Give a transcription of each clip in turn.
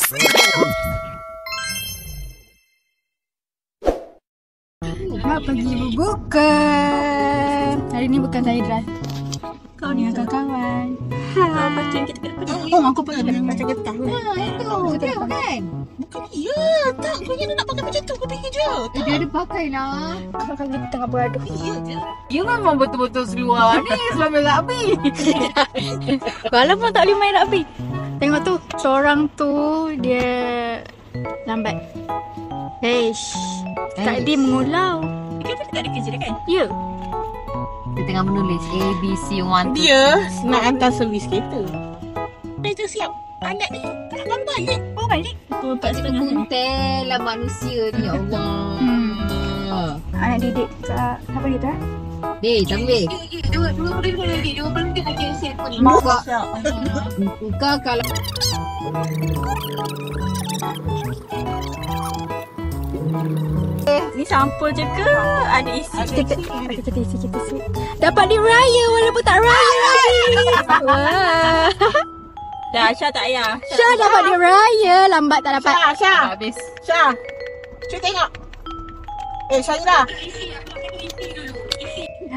Mak pergi berbuka. Hari ni bukan saya drive. Kau ni kawan-kawan. Kau pancing kita kena pergi. Oh, aku pergi Macam getah. itu dia kan. Bukan iya. Tak, kau yang nak pakai macam tu. Kau pergi je. Dia ada pakai lah. Kau kan kita tengah beraduh. Iya je. You memang betul-betul seluar ni selama rugby. Kalau pun tak boleh main rugby. Tengok tu, seorang tu dia lambat. Tak dia mengulau. Kita tak ada kerja dia kan? Ya. Dia tengah menulis ABC1. Dia nak hantar servis kereta. Dia tu siap. Anak ni akan balik. Oh balik? Pukul 4:30. Puntel lah manusia ni, ya Allah. Anak didik kat apa kita? Dek, sambil. Dua berhenti lagi siap ni. Kau kalau Ni sampul je ke? Ada isi. Kita isi. Dapat di raya walaupun tak raya. Wah. Dah, Syah tak payah. Syah dapat di raya, lambat tak dapat. Syah. habis. Syah. Cuba tengok. Syahira.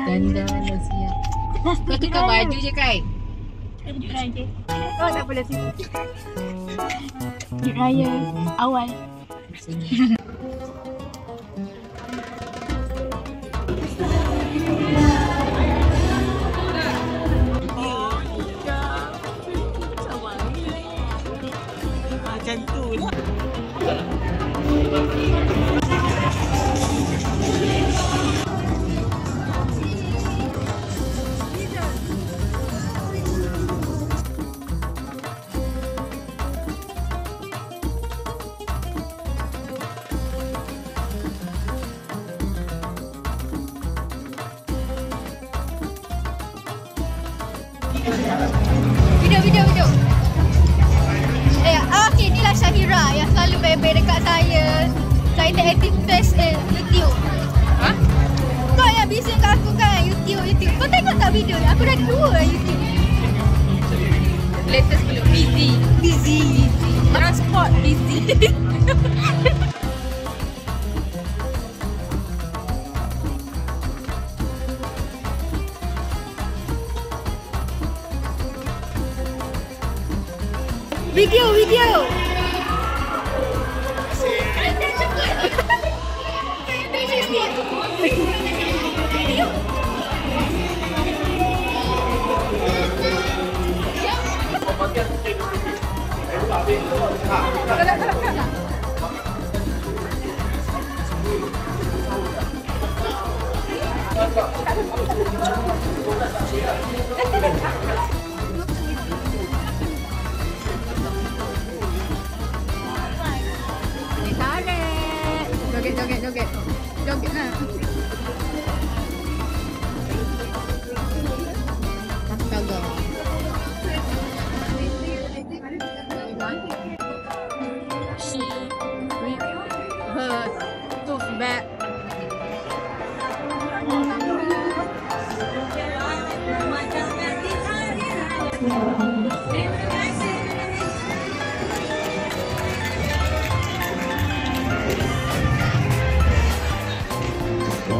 Dandan dah siap. Kau tukar baju je kan? Oh, tak boleh sini. Di raya awal. Macam tu lah. Video. Okay, inilah Syahira yang selalu bebe dekat saya. Saya interaktif test YouTube. Ha? Kau yang bising kat aku kan YouTube. Kau tengok tak video ni? Aku dah 2 YouTube. Latest belum? Busy. Transport busy. Video. Joget lah. Astaga. Her tooth back.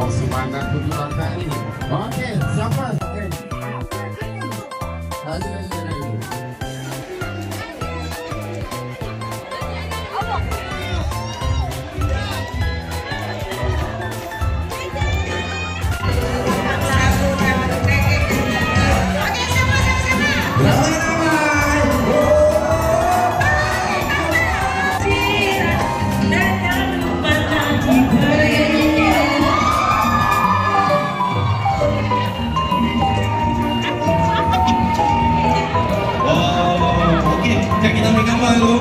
Semangat tujuh langkah ini. Okey, siapa? Kita ambil gambar dulu.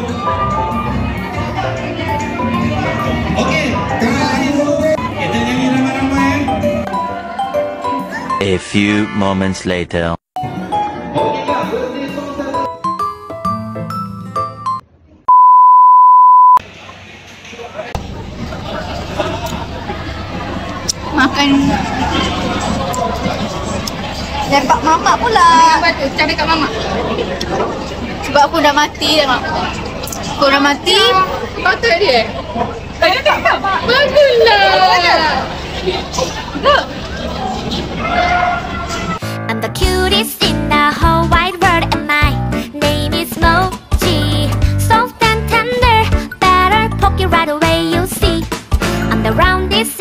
Okey, kamera lagi dulu. Kita nyanyi ramai-ramai. A few moments later. Makan lempak mamak pula. Apa tu? Cabai kat mamak. Sebab aku dah mati tengok. Korang mati. Patut dia. Baguslah. I'm the cutest in the whole wide world, and my name is Mochi. Soft and tender, better poke it right away, you see. I'm the roundest